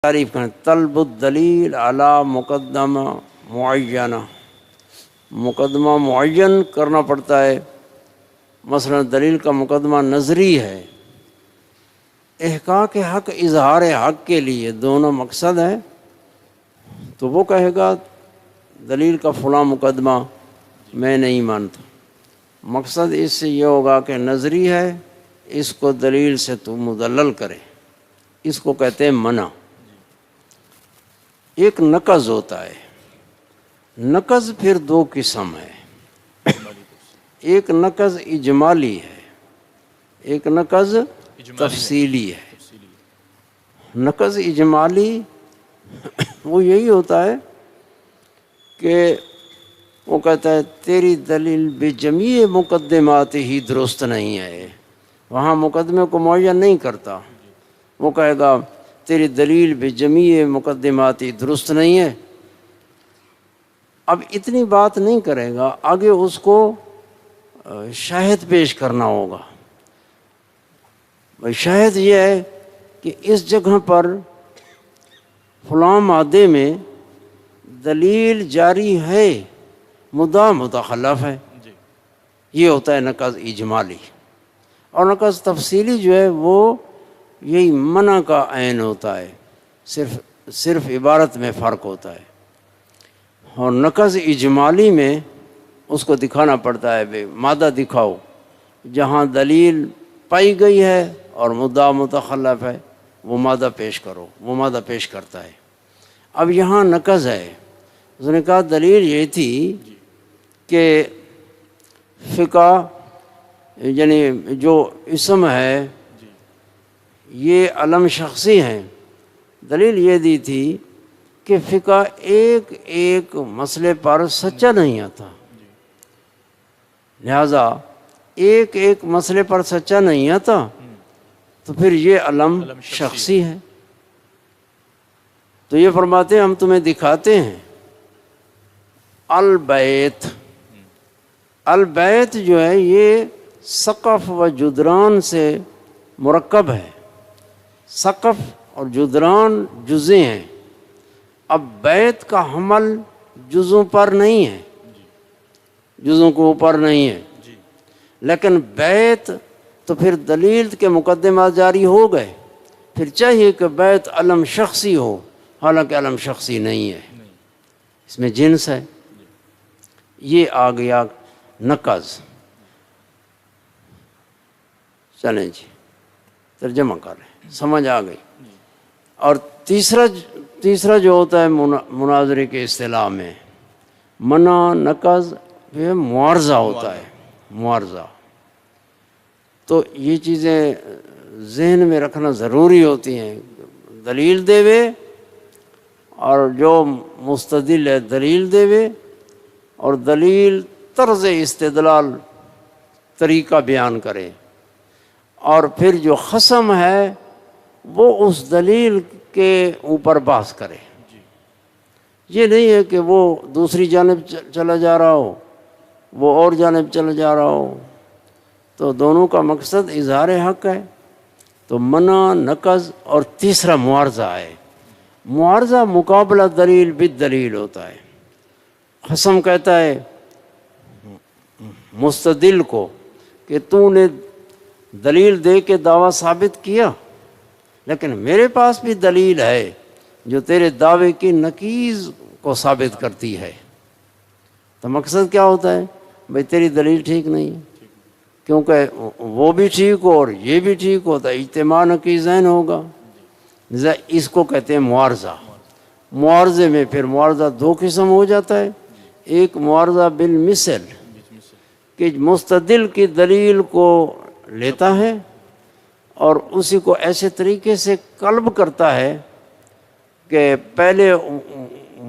تعریف کریں، طلب الدلیل علی مقدمہ معینہ، مقدمہ معین کرنا پڑتا ہے۔ مثلا دلیل کا مقدمہ نظری ہے، احقاق حق اظہار حق کے لیے دونوں مقصد ہے، تو وہ کہے گا دلیل کا فلاں مقدمہ میں نہیں مانتا۔ مقصد اس سے یہ ہوگا کہ نظری ہے، اس کو دلیل سے تو مدلل کرے، اس کو کہتے ہیں منع۔ ایک نقض ہوتا ہے، نقض پھر دو قسم ہے، ایک نقض اجمالی ہے، ایک نقض تفصیلی ہے۔ نقض اجمالی وہ یہی ہوتا ہے کہ وہ کہتا ہے تیری دلیل بجمیع مقدمات ہی درست نہیں ہے، وہاں مقدمے کو معین نہیں کرتا، وہ کہے گا تیری دلیل بجمیع مقدمات ہی درست نہیں ہے۔ اب اتنی بات نہیں کرے گا، آگے اس کو شاہد پیش کرنا ہوگا۔ شاہد یہ ہے کہ اس جگہ پر فلاں مادے میں دلیل جاری ہے، مدعا متخلف ہے، یہ ہوتا ہے نقض اجمالی۔ اور نقض تفصیلی جو ہے وہ یہی منع کا عین ہوتا ہے، صرف عبارت میں فرق ہوتا ہے۔ اور نقض اجمالی میں اس کو دکھانا پڑتا ہے، بے مادہ دکھاؤ، جہاں دلیل پائی گئی ہے اور مدعا متخلف ہے وہ مادہ پیش کرو، وہ مادہ پیش کرتا ہے۔ اب یہاں نقض ہے، اس نے کہا دلیل یہ تھی کہ فقہ یعنی جو اسم ہے یہ علم شخصی ہیں، دلیل یہ دی تھی کہ فقہ ایک ایک مسئلے پر سچا نہیں آتا، لہذا ایک ایک مسئلے پر سچا نہیں آتا تو پھر یہ علم شخصی ہے۔ تو یہ فرماتے ہیں ہم تمہیں دکھاتے ہیں البیت۔ البیت جو ہے یہ سقف و جدران سے مرکب ہے، سقف اور جدران جزء ہیں۔ اب بیت کا حمل جزوں پر نہیں ہے، جزوں کے اوپر نہیں ہے، لیکن بیت تو پھر دلیل کے مقدمات جاری ہو گئے، پھر چاہیے کہ بیت علم شخصی ہو، حالانکہ علم شخصی نہیں ہے، اس میں جنس ہے۔ یہ آ گیا نقض۔ چلیں جی ترجمہ کر رہے ہیں، سمجھ آ گئی۔ اور تیسرا جو ہوتا ہے مناظرے کے اصطلاح میں منع، نقض، پھر معارضہ ہوتا ہے، معارضہ۔ تو یہ چیزیں ذہن میں رکھنا ضروری ہوتی ہیں، دلیل دے وے اور جو مستدل ہے دلیل دے وے، اور دلیل طرز استدلال طریقہ بیان کرے، اور پھر جو خصم ہے وہ اس دلیل کے اوپر بحث کرے۔ یہ نہیں ہے کہ وہ دوسری جانب چلا جا رہا ہو، وہ اور جانب چلا جا رہا ہو، تو دونوں کا مقصد اظہار حق ہے۔ تو منع، نقض، اور تیسرا معارضہ ہے۔ معارضہ مقابلہ دلیل بالدلیل ہوتا ہے۔ خصم کہتا ہے مستدل کو کہ تو نے دلیل دے کے دعویٰ ثابت کیا، لیکن میرے پاس بھی دلیل ہے جو تیرے دعوے کی نقیض کو ثابت کرتی ہے۔ تو مقصد کیا ہوتا ہے؟ بھئی تیری دلیل ٹھیک نہیں ہے، کیونکہ وہ بھی ٹھیک ہو اور یہ بھی ٹھیک ہوتا ہے، اجتماع نقیضین ہوگا، لذا اس کو کہتے ہیں معارضہ۔ معارضے میں پھر معارضہ دو قسم ہو جاتا ہے، ایک معارضہ بالمثل کہ مستدل کی دلیل کو لیتا ہے اور اسی کو ایسے طریقے سے قلب کرتا ہے کہ پہلے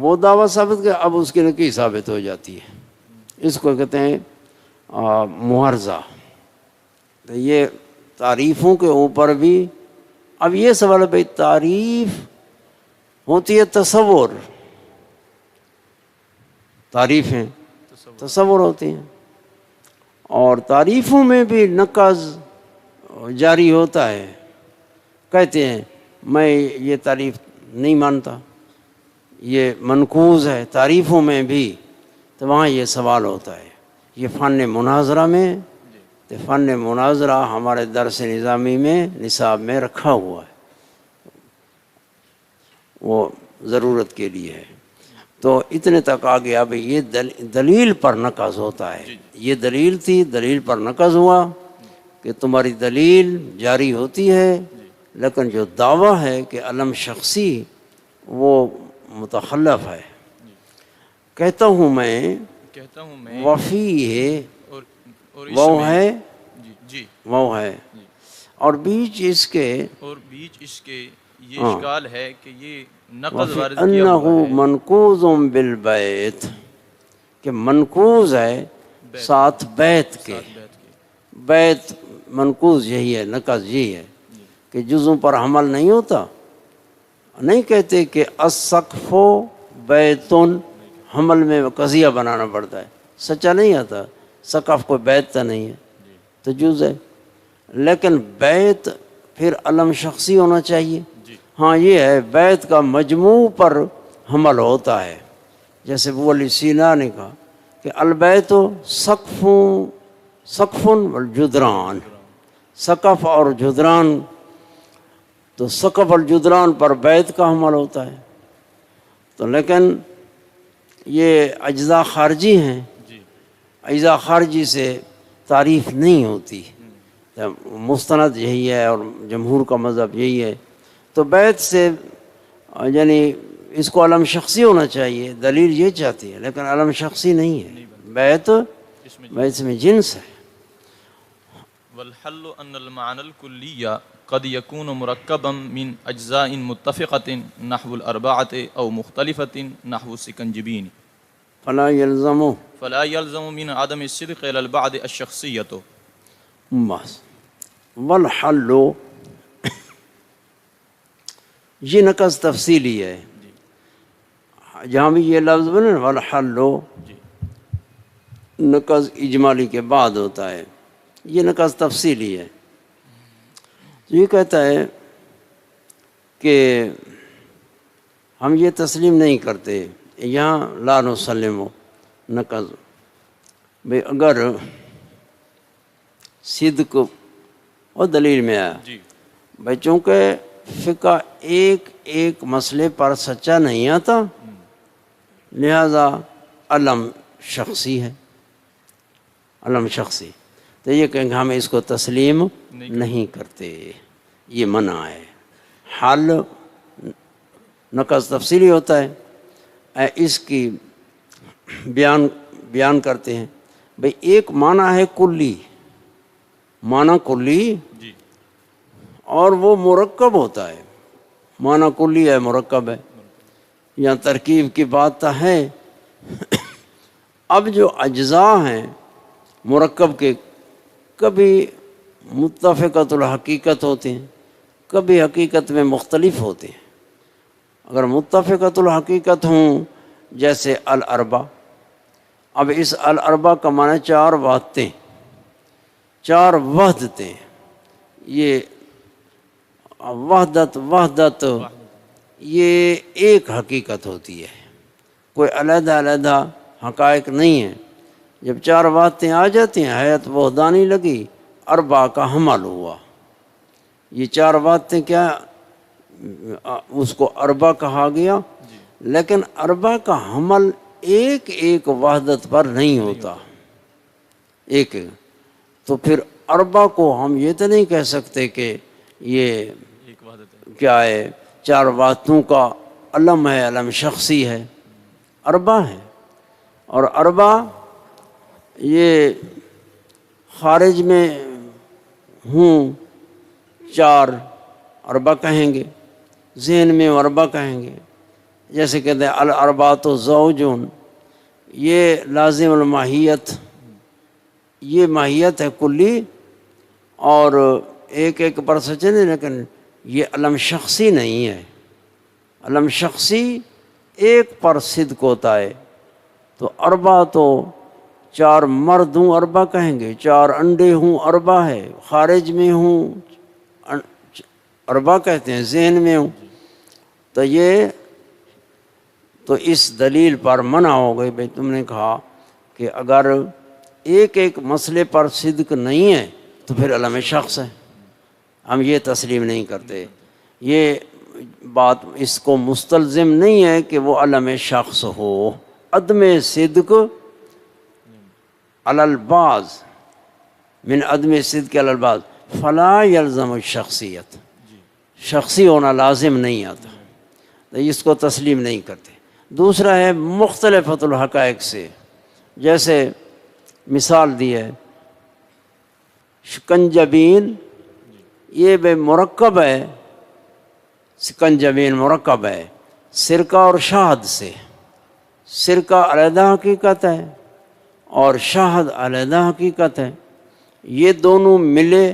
وہ دعویٰ ثابت کیا، اب اس کی نقیض ثابت ہو جاتی ہے، اس کو کہتے ہیں معارضہ۔ تو یہ تعریفوں کے اوپر بھی اب یہ سوال ہے، بھئی تعریف ہوتی ہے تصور، تعریفیں تصور ہوتی ہیں، اور تعریفوں میں بھی نقض جاری ہوتا ہے۔ کہتے ہیں میں یہ تعریف نہیں مانتا، یہ منقوض ہے تعریفوں میں بھی، تو وہاں یہ سوال ہوتا ہے۔ یہ فن مناظرہ میں، تو فن مناظرہ ہمارے درس نظامی میں نصاب میں رکھا ہوا ہے، وہ ضرورت کے لیے ہے۔ تو اتنے تک آ گیا بھئی یہ دلیل پر نقض ہوتا ہے، یہ دلیل تھی، دلیل پر نقض ہوا کہ تمہاری دلیل جاری ہوتی ہے، لیکن جو دعویٰ ہے کہ علم شخصی وہ متخلف ہے۔ کہتا ہوں میں وفی ہے، وہ ہے، وہ ہے، اور بیچ اس کے یہ اشکال ہے کہ یہ نقض وارد کیا انہ ہوا ہے منقوض بالبیت، کہ منقوض ہے ساتھ بیت کے۔ بیت منقوض یہی ہے، نقض یہی ہے کہ جزوں پر حمل نہیں ہوتا۔ نہیں کہتے کہ السقف بیتن، حمل میں قضیہ بنانا پڑتا ہے، سچا نہیں آتا، سقف کوئی بیت تو نہیں ہے، تو جز ہے۔ لیکن بیت پھر علم شخصی ہونا چاہیے۔ ہاں یہ ہے بیت کا مجموع پر حمل ہوتا ہے، جیسے ابو علی سینا نے کہا کہ البیت سقف والجدران، سقف اور جدران، تو سقف اور جدران پر بیت کا حمل ہوتا ہے۔ تو لیکن یہ اجزاء خارجی ہیں، اجزاء خارجی سے تعریف نہیں ہوتی، مستند یہی ہے اور جمہور کا مذہب یہی ہے۔ تو بیت سے یعنی اس کو علم شخصی ہونا چاہیے، دلیل یہ چاہتی ہے، لیکن علم شخصی نہیں ہے، بیت میں جنس ہے۔ والحل ان المعنى الكلي قد يكون مركبا من اجزاء متفقة نحو الاربعة او مختلفة نحو السكنجبين فلا يلزم من عدم الصدق الى البعض الشخصية۔ بس والحل یہ نقص تفصیلی ہے، جہاں بھی یہ لفظ بنے والحل نقص اجمالی کے بعد ہوتا ہے، یہ نقص تفصیلی ہے۔ تو یہ کہتا ہے کہ ہم یہ تسلیم نہیں کرتے، یہاں لا نسلم نقص، بھئی اگر صدق اور دلیل میں آیا، بھئی چونکہ فقہ ایک ایک مسئلے پر سچا نہیں آتا، لہذا علم شخصی ہے، علم شخصی، تو یہ کہیں گے ہم اس کو تسلیم نہیں کرتے، یہ منع ہے۔ حل نقص تفصیلی ہوتا ہے، اس کی بیان کرتے ہیں۔ بھئی ایک معنی ہے کلی، معنی کلی، اور وہ مرکب ہوتا ہے، معنی کلی ہے مرکب ہے، یا ترکیب کی بات تو ہے۔ اب جو اجزاء ہیں مرکب کے، کبھی متفقۃ الحقیقت ہوتے ہیں، کبھی حقیقت میں مختلف ہوتے ہیں۔ اگر متفقۃ الحقیقت ہوں جیسے الاربع، اب اس الاربع کا معنی چار وحدتیں، چار وحدتیں، یہ وحدت یہ ایک حقیقت ہوتی ہے، کوئی علیحدہ علیحدہ حقائق نہیں ہے۔ جب چار وحدتیں آ جاتی ہیں، حیات وحدانی لگی، اربع کا حمل ہوا۔ یہ چار وحدتیں کیا، اس کو اربع کہا گیا، لیکن اربع کا حمل ایک ایک وحدت پر نہیں ہوتا، ایک تو پھر اربع کو ہم یہ تو نہیں کہہ سکتے کہ یہ کیا ہے، چار وحدتوں کا علم ہے، علم شخصی ہے، اربع ہے۔ اور اربع یہ خارج میں ہوں چار اربع کہیں گے، ذہن میں اربع کہیں گے، جیسے کہتے ہیں الاربعۃ زوجون، یہ لازم الماہیت، یہ ماہیت ہے کلی، اور ایک ایک پر سچے نہیں، لیکن یہ علم شخصی نہیں ہے۔ علم شخصی ایک پر صدق ہوتا ہے، تو اربع تو چار مرد ہوں اربع کہیں گے، چار انڈے ہوں اربع ہے، خارج میں ہوں اربع کہتے ہیں، ذہن میں ہوں، تو یہ تو اس دلیل پر منع ہو گئی. بھائی تم نے کہا کہ اگر ایک ایک مسئلے پر صدق نہیں ہے تو پھر علم شخص ہے. ہم یہ تسلیم نہیں کرتے. یہ بات اس کو مستلزم نہیں ہے کہ وہ علم شخص ہو. عدم صدق علی البعض من عدم صدق علی البعض فلا یلزم الشخصیت. شخصی ہونا لازم نہیں آتا، تو اس کو تسلیم نہیں کرتے. دوسرا ہے مختلفۃ الحقائق سے، جیسے مثال دی ہے شکنجبین، یہ بے مرکب ہے. سکنجبین مرکب ہے سرکہ اور شہد سے. سرکہ علیحدہ حقیقت ہے اور شہد علیحدہ حقیقت ہے. یہ دونوں ملے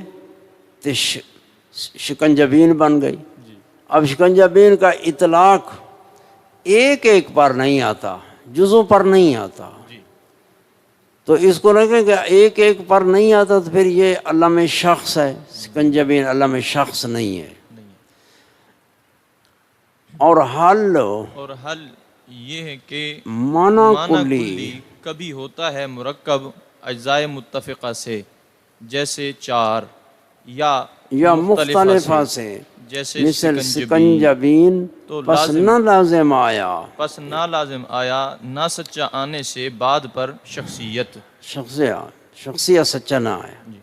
تو شکنجبین بن گئی. اب شکنجبین کا اطلاق ایک ایک پر نہیں آتا، جزوں پر نہیں آتا. تو اس کو لگے کہ ایک ایک پر نہیں آتا تو پھر یہ علم شخص ہے. سکنجبین علم شخص نہیں ہے. اور حل یہ ہے کہ معنی کلی کلی کبھی ہوتا ہے مرکب اجزاء متفقہ سے، جیسے چار، یا مختلفہ سے، جیسے مثل سکنجبین تو پس نہ لازم آیا. پس نہ لازم آیا نہ سچا آنے سے بعد پر شخصیت. شخصیت سچا نہ آیا.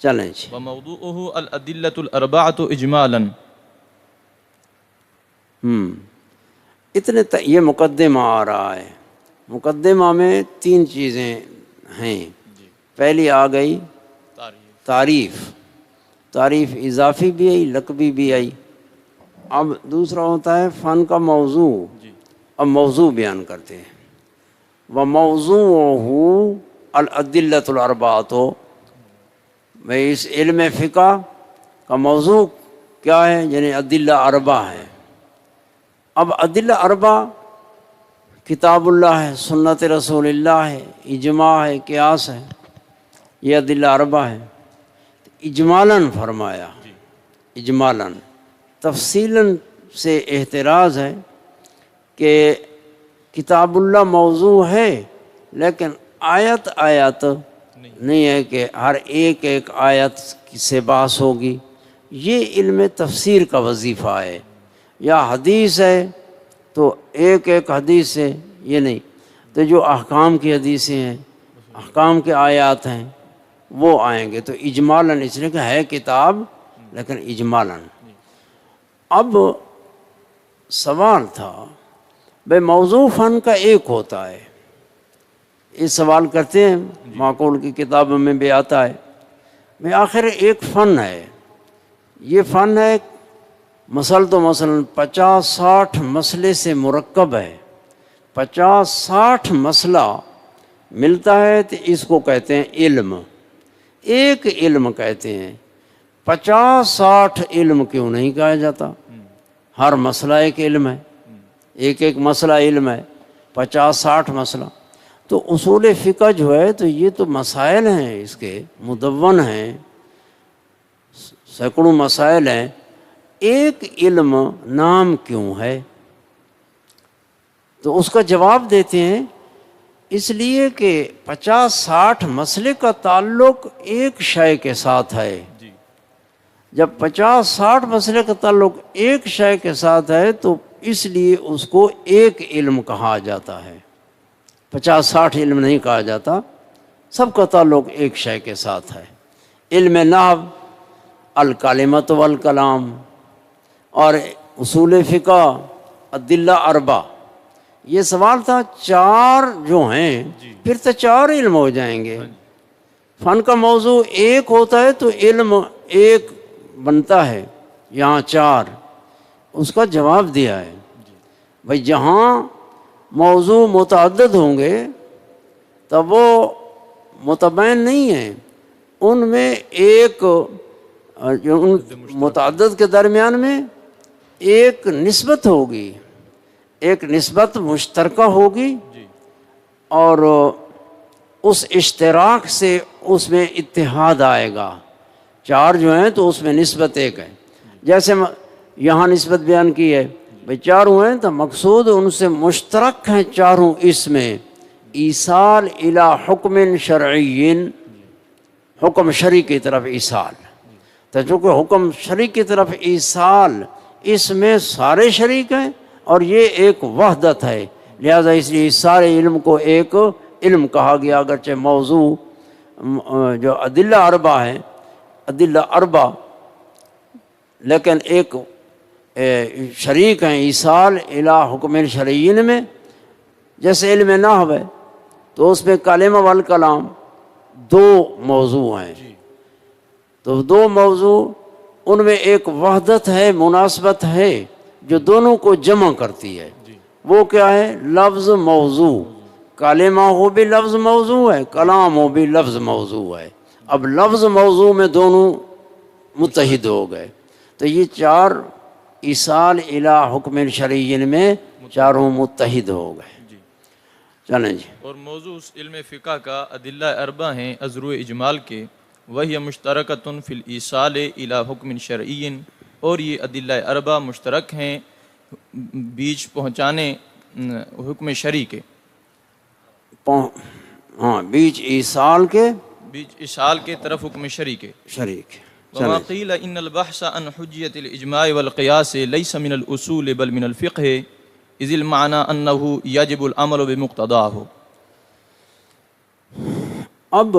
چلیں جی. وموضوعه الادلۃ الاربعۃ اجمالا. یہ مقدمہ آ رہا ہے. مقدمہ میں 3 چیزیں ہیں. پہلی آ گئی تعریف اضافی بھی آئی، لقبی بھی آئی. اب دوسرا ہوتا ہے فن کا موضوع. اب موضوع بیان کرتے ہیں. وموضوعہ الادلۃ الاربعۃ. بھائی اس علم فقہ کا موضوع کیا ہے؟ یعنی ادلہ اربع ہے. اب ادلہ اربع کتاب اللہ ہے، سنت رسول اللہ ہے، اجماع ہے، قیاس ہے. یہ ادلہ اربع ہے. اجمالاً فرمایا، اجمالاً. تفصیلاً سے احتراز ہے کہ کتاب اللہ موضوع ہے لیکن آیت نہیں ہے کہ ہر ایک ایک آیت سے بحث ہوگی. یہ علم تفسیر کا وظیفہ ہے. یا حدیث ہے تو ایک ایک حدیث سے یہ نہیں. تو جو احکام کی حدیثیں ہیں، احکام کے آیات ہیں، وہ آئیں گے. تو اجمالاً اس لیے کہ ہے کتاب لیکن اجمالاً. اب سوال تھا بھئی موضوع فن کا ایک ہوتا ہے. یہ سوال کرتے ہیں، معقول کی کتابوں میں بھی آتا ہے. میں آخر ایک فن ہے. یہ فن ہے مثلاً 50-60 مسئلے سے مرکب ہے. 50-60 مسئلہ ملتا ہے تو اس کو کہتے ہیں علم. ایک علم کہتے ہیں. 50-60 علم کیوں نہیں کہا جاتا؟ ہر مسئلہ ایک علم ہے، ایک ایک مسئلہ علم ہے. 50-60 مسئلہ تو اصول فقہ جو ہے تو یہ تو مسائل ہیں، اس کے مدون ہیں، سینکڑوں مسائل ہیں. ایک علم نام کیوں ہے؟ تو اس کا جواب دیتے ہیں اس لیے کہ 50-60 مسئلے کا تعلق ایک شے کے ساتھ ہے. جب 50-60 مسئلے کا تعلق ایک شے کے ساتھ ہے تو اس لیے اس کو ایک علم کہا جاتا ہے. 50-60 علم نہیں کہا جاتا، سب کا تعلق ایک شے کے ساتھ ہے. علم نحو، الکلمۃ والکلام، اور اصول فقہ، ادلہ اربع. یہ سوال تھا 4 جو ہیں پھر تو 4 علم ہو جائیں گے. فن کا موضوع ایک ہوتا ہے تو علم ایک بنتا ہے، یہاں 4. اس کا جواب دیا ہے بھائی جہاں موضوع متعدد ہوں گے تب وہ متبین نہیں ہیں. ان میں ایک متعدد کے درمیان میں ایک نسبت ہوگی، ایک نسبت مشترکہ ہوگی، اور اس اشتراک سے اس میں اتحاد آئے گا. 4 جو ہیں تو اس میں نسبت ایک ہے. جیسے یہاں نسبت بیان کی ہے بھئی چاروں ہیں تو مقصود ان سے مشترک ہیں چاروں اس میں ایصال الی حکم شرعی، حکم شرعی کی طرف ایصال. تو چونکہ حکم شرعی کی طرف ایصال اس میں سارے شریک ہیں اور یہ ایک وحدت ہے، لہذا اس لیے اس سارے علم کو ایک علم کہا گیا. اگرچہ موضوع جو ادلہ اربع ہیں، ادلہ اربع، لیکن ایک شریک ہیں ایصال الی حکم شرعی میں. جیسے علم نحو ہے تو اس میں کلمہ والکلام دو موضوع ہیں، تو دو موضوع ان میں ایک وحدت ہے، مناسبت ہے جو دونوں کو جمع کرتی ہے. وہ کیا ہے؟ لفظ موضوع. کلمہ ہو بھی لفظ موضوع ہے، کلام ہو بھی لفظ موضوع ہے. اب لفظ موضوع میں دونوں متحد ہو گئے. تو یہ چار ایصال الی حکم شرعی میں چاروں متحد ہو گئے. چلیں جی. اور موضوع اس علم فقہ کا ادلہ اربع ہیں ازرو اجمال کے، وہی مشترکۃ فی الایصال الی حکم شرعی، اور یہ ادلہ اربع مشترک ہیں بیچ پہنچانے حکم شرعی کے. ہاں، بیچ ایصال کے، بیچ اشال کے طرف حکم شرعی کے. شریک. وما قیل ان البحث عن حجیت الاجماع والقیاس لیس من الاصول بل من الفقہ اذ المعنى انه یجب العمل بمقتضاه. اب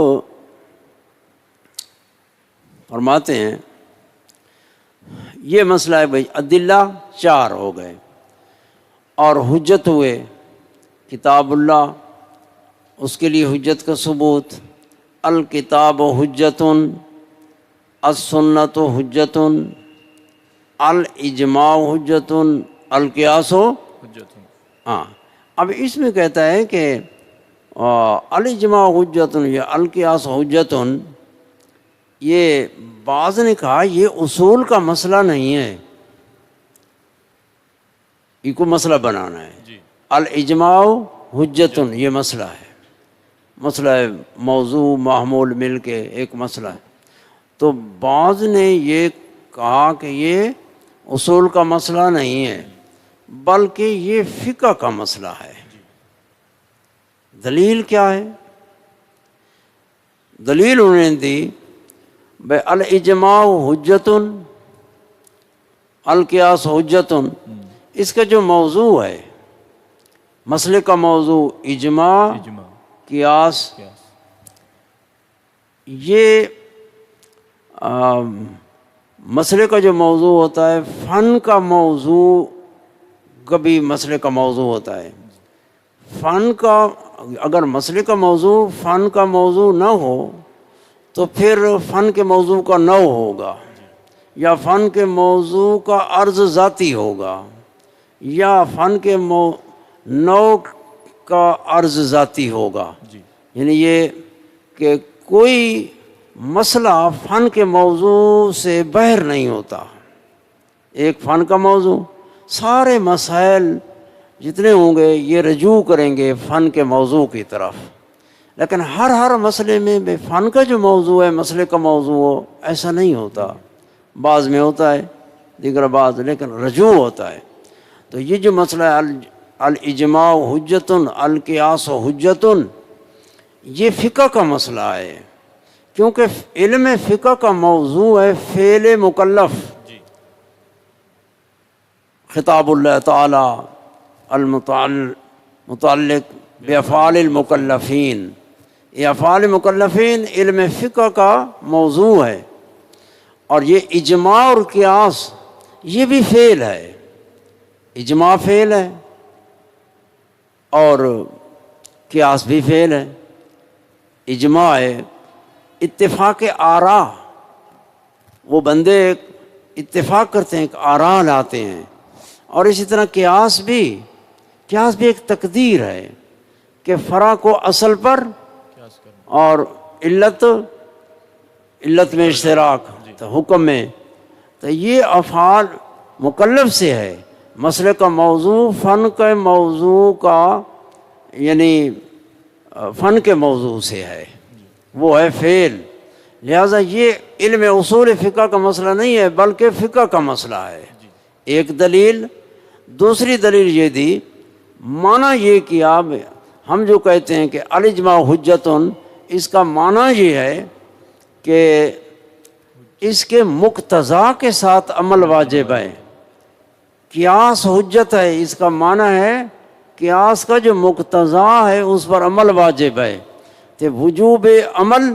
فرماتے ہیں یہ مسئلہ ہے بھائی، ادلہ چار ہو گئے اور حجت ہوئے کتاب اللہ، اس کے لیے حجت کا ثبوت، الکتاب حجت، السنت حجت، الاجماع حجت، القیاس. ہاں، اب اس میں کہتا ہے کہ الاجماع حجت یا القیاس حجت، یہ بعض نے کہا یہ اصول کا مسئلہ نہیں ہے، یہ کو مسئلہ بنانا ہے. الاجماع حجت یہ مسئلہ ہے، مسئلہ ہے موضوع محمول مل کے ایک مسئلہ ہے. تو بعض نے یہ کہا کہ یہ اصول کا مسئلہ نہیں ہے بلکہ یہ فقہ کا مسئلہ ہے. دلیل کیا ہے؟ دلیل انہوں نے دی بے الاجماع حجت، القیاس حجت. اس کا جو موضوع ہے، مسئلے کا موضوع اجماع، قیاس، یہ مسئلے کا جو موضوع ہوتا ہے، فن کا موضوع کبھی مسئلے کا موضوع ہوتا ہے. فن کا اگر مسئلے کا موضوع فن کا موضوع نہ ہو تو پھر فن کے موضوع کا نوع ہوگا، یا فن کے موضوع کا عرض ذاتی ہوگا، یا فن کے نوع کا عرض ذاتی ہوگا. یعنی یہ کہ کوئی مسئلہ فن کے موضوع سے باہر نہیں ہوتا. ایک فن کا موضوع، سارے مسائل جتنے ہوں گے یہ رجوع کریں گے فن کے موضوع کی طرف. لیکن ہر مسئلے میں بے فن کا جو موضوع ہے مسئلے کا موضوع ہو، ایسا نہیں ہوتا. بعض میں ہوتا ہے، دیگر بعض، لیکن رجوع ہوتا ہے. تو یہ جو مسئلہ ہے الاجماع حجت، القیاس حجت، یہ فقہ کا مسئلہ ہے، کیونکہ علم فقہ کا موضوع ہے فعل مکلف. خطاب اللہ تعالی المتعلق بافعال المکلفین، یہ افعال مکلفین علم فقہ کا موضوع ہے. اور یہ اجماع اور قیاس یہ بھی فعل ہے، اجماع فعل ہے اور قیاس بھی فعل ہے. اجماع ہے اتفاق آراء، وہ بندے اتفاق کرتے ہیں، ایک آراء لاتے ہیں. اور اسی طرح قیاس بھی ایک تقدیر ہے کہ فرع کو اصل پر اور علت میں اشتراک تو حکم میں. تو یہ افعال مکلف سے ہے. مسئلے کا موضوع فن کے موضوع کا، یعنی فن کے موضوع سے ہے، وہ ہے فعل. لہذا یہ علم اصول فقہ کا مسئلہ نہیں ہے بلکہ فقہ کا مسئلہ ہے. ایک دلیل. دوسری دلیل یہ دی، معنی یہ کیا، ہم جو کہتے ہیں کہ الاجماع حجتن، اس کا معنی یہ ہے کہ اس کے مقتضا کے ساتھ عمل واجب ہے۔ قیاس حجت ہے، اس کا معنی ہے قیاس کا جو مقتضا ہے اس پر عمل واجب ہے۔ تو وجوب عمل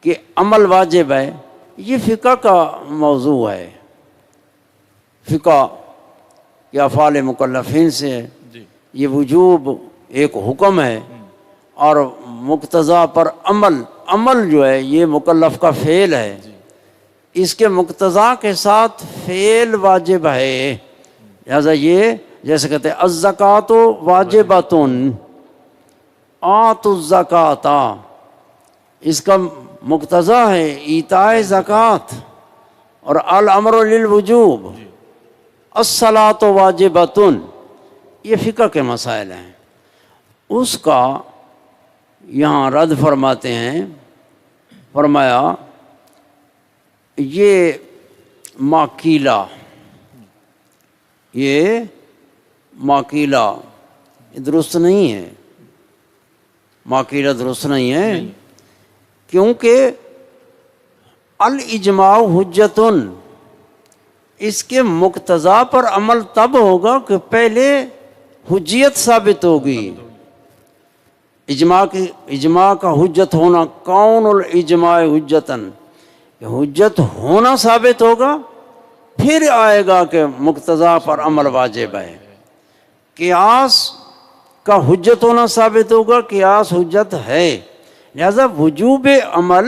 کہ عمل واجب ہے، یہ فقہ کا موضوع ہے، فقہ یا افعال مکلفین سے ہے۔ جی یہ وجوب ایک حکم ہے، اور مقتضا پر عمل جو ہے یہ مکلف کا فعل ہے، اس کے مقتضا کے ساتھ فعل واجب ہے۔ لہذا یہ جیسے کہتے ہیں الزکوٰۃ واجبۃ آتوا الزکوٰۃ، اس کا مقتضا ہے ایتاء زکوٰۃ، اور الامر للوجوب، الصلاۃ واجبۃ، یہ فقہ کے مسائل ہیں۔ اس کا یہاں رد فرماتے ہیں، فرمایا یہ ماقیلا، یہ ماقیلا درست نہیں ہے، ماقیلا درست نہیں ہے، کیونکہ الاجماع حجتن، اس کے مقتضا پر عمل تب ہوگا کہ پہلے حجیت ثابت ہوگی۔ اجماع کا حجت ہونا، کون الاجماع حجتن، حجت ہونا ثابت ہوگا، پھر آئے گا کہ مقتضا پر عمل واجب ہے۔ قیاس کا حجت ہونا ثابت ہوگا، قیاس حجت ہے، لہذا وجوب عمل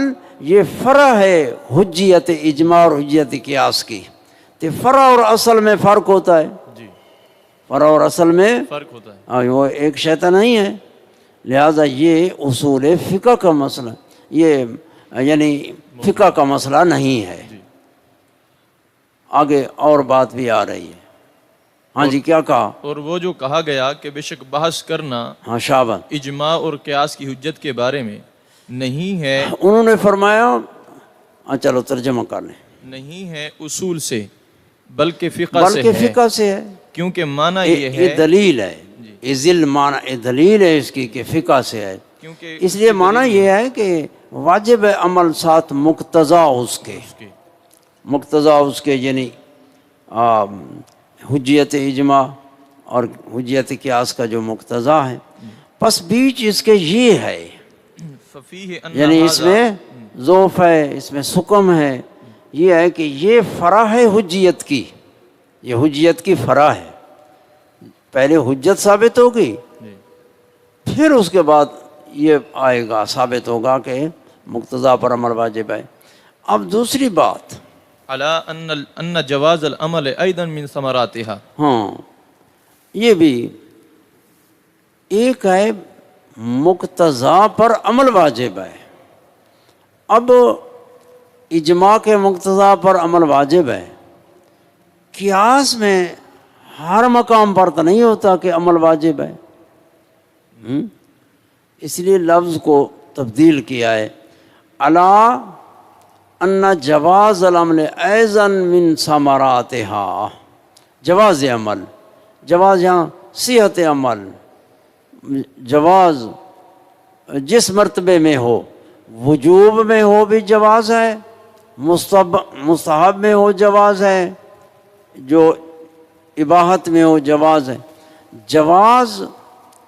یہ فرع ہے حجیت اجماع اور حجیت قیاس کی۔ تو فرع اور اصل میں فرق ہوتا ہے، جی فرع اور اصل میں فرق ہوتا ہے۔ وہ ایک شیطہ نہیں ہے، لہذا یہ اصول فقہ کا مسئلہ، یہ یعنی فقہ کا مسئلہ نہیں ہے۔ آگے اور بات بھی آ رہی ہے۔ ہاں جی کیا کہا؟ اور وہ جو کہا گیا کہ بے شک بحث کرنا ہاں شاباش، اجماع اور قیاس کی حجت کے بارے میں نہیں ہے، انہوں نے فرمایا، چلو ترجمہ کر لیں، نہیں ہے اصول سے بلکہ فقہ سے بلکہ ہے، فقہ سے ہے، کیونکہ معنی یہ یہ ہے، دلیل ہے، یہ ذل معنی دلیل ہے اس کی کہ فقہ سے ہے، کیونکہ اس لیے معنی یہ ہے کہ واجب عمل ساتھ مقتضا اس کے، مقتضا اس کے یعنی حجیت اجماع اور حجیت قیاس کا جو مقتضا ہے، پس بیچ اس کے یہ ہے، ففیہ ان یعنی اس ھذا، میں ذوف ہے، اس میں سکم ہے، یہ ہے کہ یہ فرع ہے حجیت کی، یہ حجیت کی فرع ہے، پہلے حجت ثابت ہوگی، پھر اس کے بعد یہ آئے گا، ثابت ہوگا کہ مقتضا پر عمل واجب ہے۔ اب دوسری بات، علی ان جواز العمل ایضا من ثمراتها، ہاں یہ بھی ایک ہے مقتضا پر عمل واجب ہے۔ اب اجماع کے مقتضا پر عمل واجب ہے، قیاس میں ہر مقام پر تو نہیں ہوتا کہ عمل واجب ہے، اس لیے لفظ کو تبدیل کیا ہے، الا ان جواز العمل ایضا من ثمراتها، جواز عمل، جواز یہاں صحت عمل، جواز جس مرتبے میں ہو، وجوب میں ہو بھی جواز ہے، مستحب میں ہو جواز ہے، جو اباحت میں ہو جواز ہے، جواز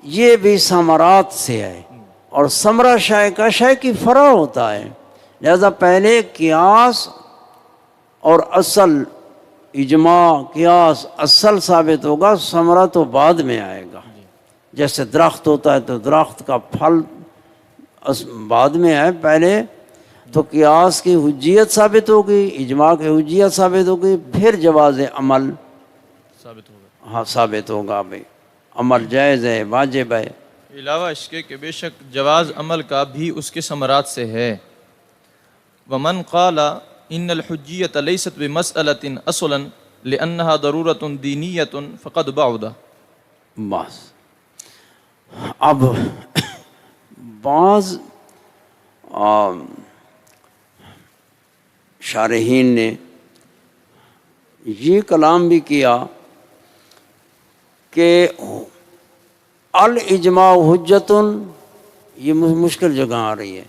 یہ بھی ثمرات سے ہے، اور ثمرہ شے کا شے کی فرع ہوتا ہے، لہذا پہلے قیاس اور اصل، اجماع قیاس اصل ثابت ہوگا، ثمرہ تو بعد میں آئے گا، جیسے درخت ہوتا ہے تو درخت کا پھل بعد میں ہے، پہلے تو قیاس کی حجیت ثابت ہوگی، اجماع کی حجیت ثابت ہوگی، پھر جواز عمل ثابت ہوگا، ہاں ثابت ہوگا، بھائی عمل جائز ہے، واجب ہے۔ علاوہ اس کے کہ بے شک جواز عمل کا بھی اس کے ثمرات سے ہے۔ ومن قال ان الحجیت لیست بمسألۃ اصلا لانها ضرورۃ دینیۃ فقد بعد، بس اب بعض شارحین نے یہ کلام بھی کیا کہ الاجماع حجتن، یہ مشکل جگہ آ رہی ہے،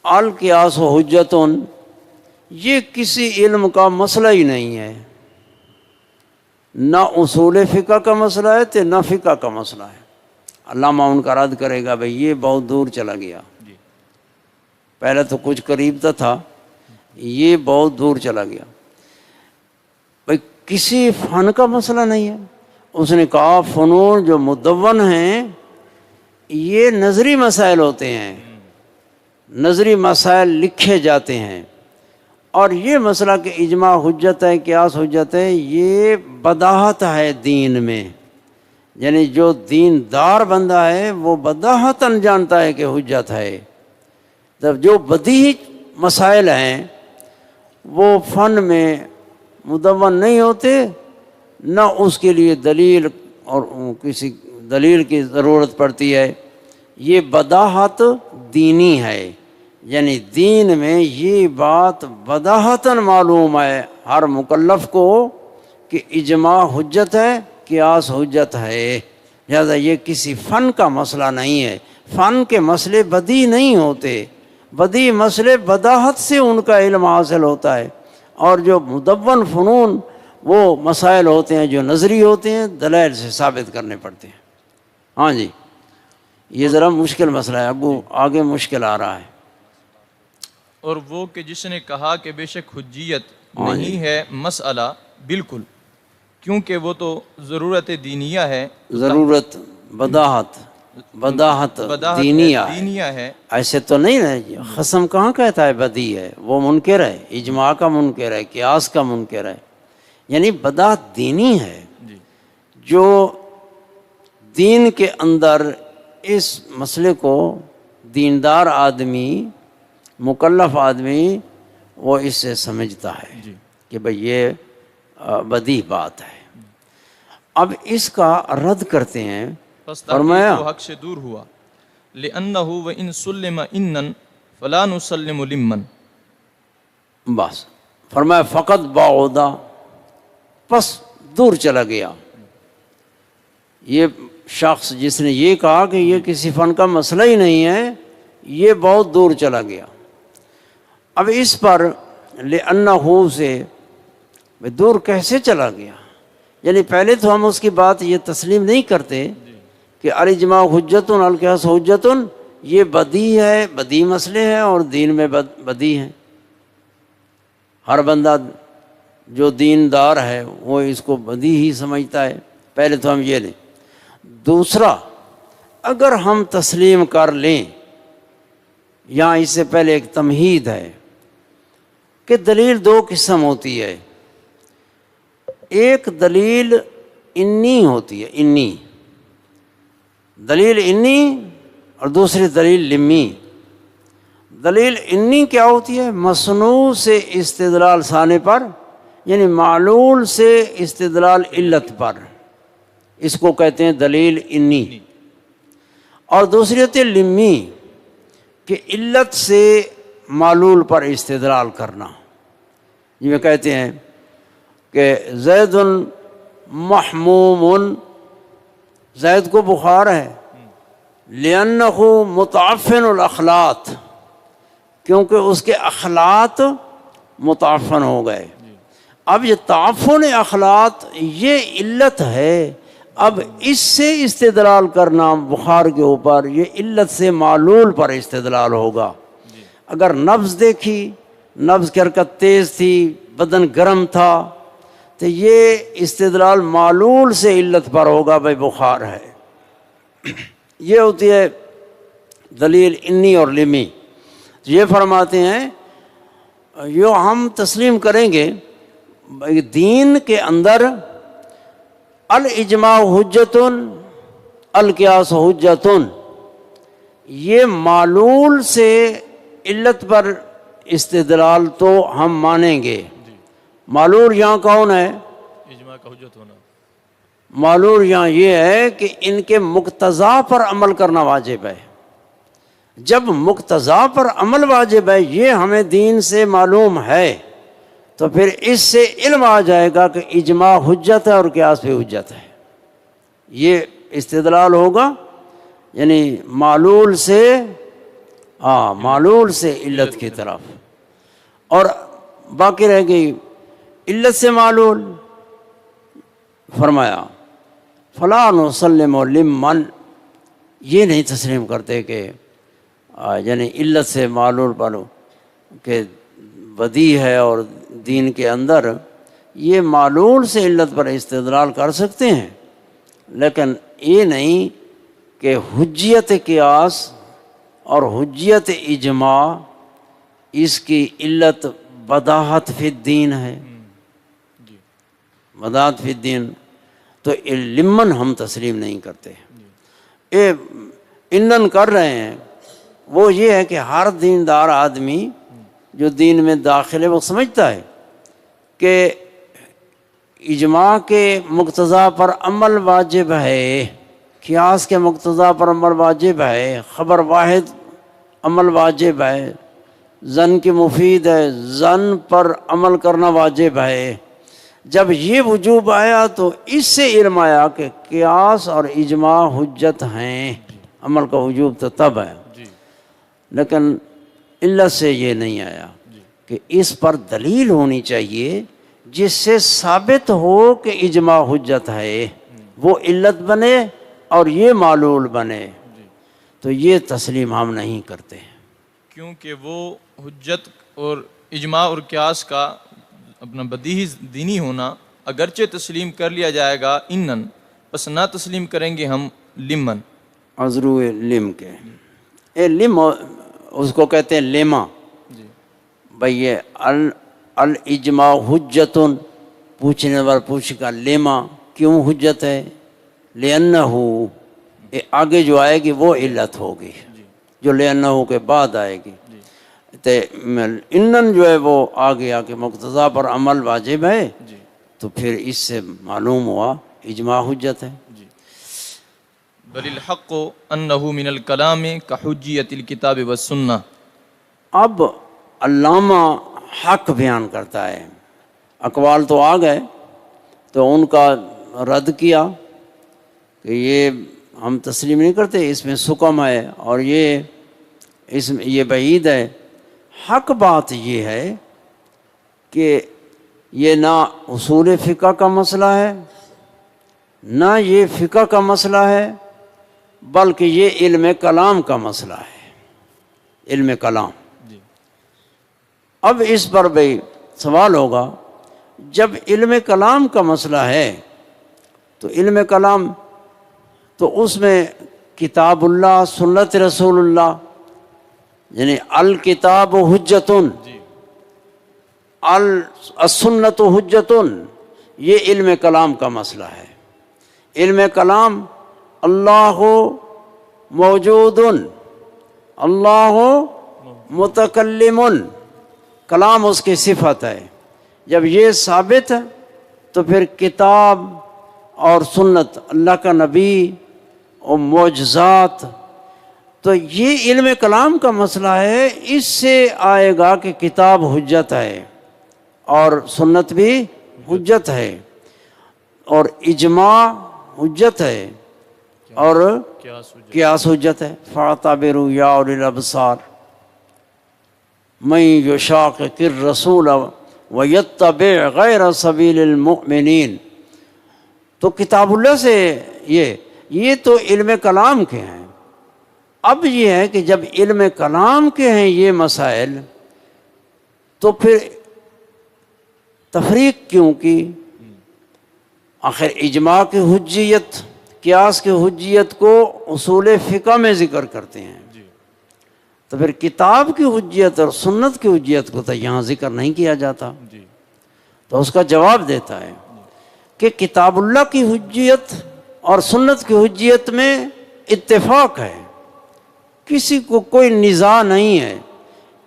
القیاس و حجتن، یہ کسی علم کا مسئلہ ہی نہیں ہے، نہ اصول فقہ کا مسئلہ ہے تو نہ فقہ کا مسئلہ ہے۔ علامہ ان کا رد کرے گا بھئی یہ بہت دور چلا گیا، پہلے تو کچھ قریب تھا، یہ بہت دور چلا گیا۔ بھئی کسی فن کا مسئلہ نہیں ہے، اس نے کہا فنون جو مدون ہیں یہ نظری مسائل ہوتے ہیں، نظری مسائل لکھے جاتے ہیں، اور یہ مسئلہ کہ اجماع حجت ہے، قیاس حجت ہے، یہ بداہت ہے دین میں، یعنی جو دیندار بندہ ہے وہ بداہتاً جانتا ہے کہ حجت ہے۔ جب جو بدیہی مسائل ہیں وہ فن میں مدون نہیں ہوتے، نہ اس کے لیے دلیل اور کسی دلیل کی ضرورت پڑتی ہے، یہ بداہت دینی ہے، یعنی دین میں یہ بات بداہتاً معلوم ہے ہر مکلف کو کہ اجماع حجت ہے، قیاس حجت ہے، لہذا یہ کسی فن کا مسئلہ نہیں ہے۔ فن کے مسئلے بدی نہیں ہوتے، بدی مسئلے بداہت سے ان کا علم حاصل ہوتا ہے، اور جو مدون فنون وہ مسائل ہوتے ہیں جو نظری ہوتے ہیں، دلائل سے ثابت کرنے پڑتے ہیں۔ ہاں جی، یہ ذرا مشکل مسئلہ ہے، ابو آگے مشکل آ رہا ہے۔ اور وہ کہ جس نے کہا کہ بے شک حجیت نہیں ہے مسئلہ، بالکل، کیونکہ وہ تو ضرورت دینیہ ہے، ضرورت بداہت دینیہ ہے۔ ایسے تو نہیں ہے، خصم کہاں کہتا ہے بدی ہے، وہ منکر ہے، اجماع کا منکر ہے، قیاس کا منکر ہے، یعنی بداہت دینی ہے۔ جو دین کے اندر اس مسئلے کو دیندار آدمی، مکلف آدمی، وہ اس سے سمجھتا ہے کہ بھئی یہ بدی بات ہے۔ اب اس کا رد کرتے ہیں، فرمایا حق سے دور ہوا، لأنه وإن سلم إنن فلا نسلم لمن، بس فرمایا فقط بعودا، پس دور چلا گیا۔ یہ شخص جس نے یہ کہا کہ یہ کسی فن کا مسئلہ ہی نہیں ہے، یہ بہت دور چلا گیا۔ اب اس پر لأنه سے دور کیسے چلا گیا؟ یعنی پہلے تو ہم اس کی بات یہ تسلیم نہیں کرتے کہ الاجماع حجت القیاس حجت، یہ بدی ہے، بدی مسئلے ہیں اور دین میں بدی ہیں۔ ہر بندہ جو دیندار ہے وہ اس کو بدی ہی سمجھتا ہے، پہلے تو ہم یہ لیں۔ دوسرا، اگر ہم تسلیم کر لیں، یہاں اس سے پہلے ایک تمہید ہے کہ دلیل دو قسم ہوتی ہے، ایک دلیل انی ہوتی ہے، انی دلیل انی، اور دوسری دلیل لمی۔ دلیل انی کیا ہوتی ہے؟ مصنوع سے استدلال ثانی پر، یعنی معلول سے استدلال علت پر، اس کو کہتے ہیں دلیل انی۔ اور دوسری ہوتی ہے لمی، کہ علت سے معلول پر استدلال کرنا، یہ کہتے ہیں کہ زید محموم، زید کو بخار ہے، لأنہ متعفن الاخلاط، کیونکہ اس کے اخلاط متعفن ہو گئے۔ اب یہ تعفن اخلاط یہ علت ہے، اب اس سے استدلال کرنا بخار کے اوپر، یہ علت سے معلول پر استدلال ہوگا۔ اگر نبض دیکھی، نبض کی حرکت تیز تھی، بدن گرم تھا، تو یہ استدلال معلول سے علت پر ہوگا، بھائی بخار ہے۔ یہ ہوتی ہے دلیل انی اور لمی۔ یہ فرماتے ہیں جو ہم تسلیم کریں گے دین کے اندر الاجماع حجت القیاس حجت، یہ معلول سے علت پر استدلال تو ہم مانیں گے۔ معلول یہاں کون ہے؟ اجماع کا حجت ہونا۔ معلول یہاں یہ ہے کہ ان کے مقتضا پر عمل کرنا واجب ہے۔ جب مقتضا پر عمل واجب ہے، یہ ہمیں دین سے معلوم ہے، تو پھر اس سے علم آ جائے گا کہ اجماع حجت ہے اور قیاس بھی حجت ہے۔ یہ استدلال ہوگا، یعنی معلول سے علت کی طرف، اور باقی رہ گئی علت سے معلول. فرمایا فلا نسلم لمن، یہ نہیں تسلیم کرتے کہ یعنی علت سے معلول پر کہ بدی ہے اور دین کے اندر یہ معلول سے علت پر استدلال کر سکتے ہیں، لیکن یہ نہیں کہ حجیت قیاس اور حجیت اجماع اس کی علت بداہت فی الدین ہے. بداہت فی الدین تو لمن ہم تسلیم نہیں کرتے. یہ انن کر رہے ہیں وہ یہ ہے کہ ہر دیندار آدمی جو دین میں داخل ہے وہ سمجھتا ہے کہ اجماع کے مقتضا پر عمل واجب ہے، قیاس کے مقتضا پر عمل واجب ہے، خبر واحد عمل واجب ہے، ظن کی مفید ہے، ظن پر عمل کرنا واجب ہے. جب یہ وجوب آیا تو اس سے علم آیا کہ قیاس اور اجماع حجت ہیں، عمل کا وجوب تو تب ہے. لیکن علت سے یہ نہیں آیا کہ اس پر دلیل ہونی چاہیے جس سے ثابت ہو کہ اجماع حجت ہے، وہ علت بنے اور یہ معلول بنے. تو یہ تسلیم ہم نہیں کرتے، کیونکہ وہ حجت اور اجماع اور قیاس کا اپنا بدیہی دینی ہونا اگرچہ تسلیم کر لیا جائے گا انن، بس نہ تسلیم کریں گے ہم لمن، عذرو لم کے. لم اس کو کہتے ہیں لیما. بھئی یہ الاجماع حجتن، پوچھنے والا پوچھے گا لیما کیوں حجت ہے؟ لأنہو، آگے جو آئے گی وہ علت ہوگی جو لأنہو کے بعد آئے گی. انن جو ہے وہ آگے آ کے مقتضا پر عمل واجب ہے، تو پھر اس سے معلوم ہوا اجماع حجت ہے. بل الحق انہ من الکلام کحجیت الکتاب والسنہ. اب علامہ حق بیان کرتا ہے، اقوال تو آ گئے تو ان کا رد کیا کہ یہ ہم تسلیم نہیں کرتے، اس میں سکم ہے اور یہ بعید ہے. حق بات یہ ہے کہ یہ نہ اصول فقہ کا مسئلہ ہے، نہ یہ فقہ کا مسئلہ ہے، بلکہ یہ علم کلام کا مسئلہ ہے، علم کلام. اب اس پر بھی سوال ہوگا، جب علم کلام کا مسئلہ ہے تو علم کلام تو اس میں کتاب اللہ، سنت رسول اللہ، یعنی الکتاب حجتن، السنت حجتن، یہ علم کلام کا مسئلہ ہے. علم کلام اللہ موجود، اللہ متکلم، کلام اس کی صفت ہے. جب یہ ثابت ہے تو پھر کتاب اور سنت، اللہ کا نبی اور معجزات، تو یہ علم کلام کا مسئلہ ہے. اس سے آئے گا کہ کتاب حجت ہے اور سنت بھی حجت ہے اور اجماع حجت ہے اور قیاس حجت ہے. فاعتبروا یا اولی الابصار من یشاقق الرسول ویتبع غیر سبیل المؤمنین. تو کتاب اللہ سے یہ تو علم کلام کے ہیں. اب یہ ہے کہ جب علم کلام کے ہیں یہ مسائل، تو پھر تفریق کیوں کی؟ آخر اجماع کی حجیت، قیاس کی حجیت کو اصول فقہ میں ذکر کرتے ہیں، تو پھر کتاب کی حجیت اور سنت کی حجیت کو تو یہاں ذکر نہیں کیا جاتا. تو اس کا جواب دیتا ہے کہ کتاب اللہ کی حجیت اور سنت کی حجیت میں اتفاق ہے، کسی کو کوئی نزاع نہیں ہے.